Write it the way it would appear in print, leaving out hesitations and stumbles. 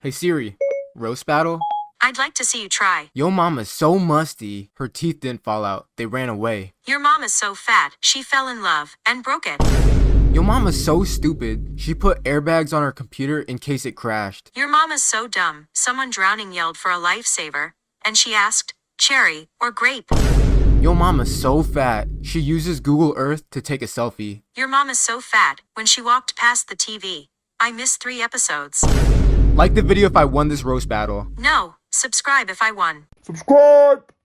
Hey Siri, roast battle? I'd like to see you try. Yo mama's so musty, her teeth didn't fall out, they ran away. Your mom is so fat, she fell in love and broke it. Yo mama's so stupid, she put airbags on her computer in case it crashed. Your mom is so dumb, someone drowning yelled for a lifesaver, and she asked, cherry or grape? Yo mama's so fat, she uses Google Earth to take a selfie. Your mom is so fat, when she walked past the TV. I missed 3 episodes. Like the video if I won this roast battle. No, subscribe if I won. Subscribe!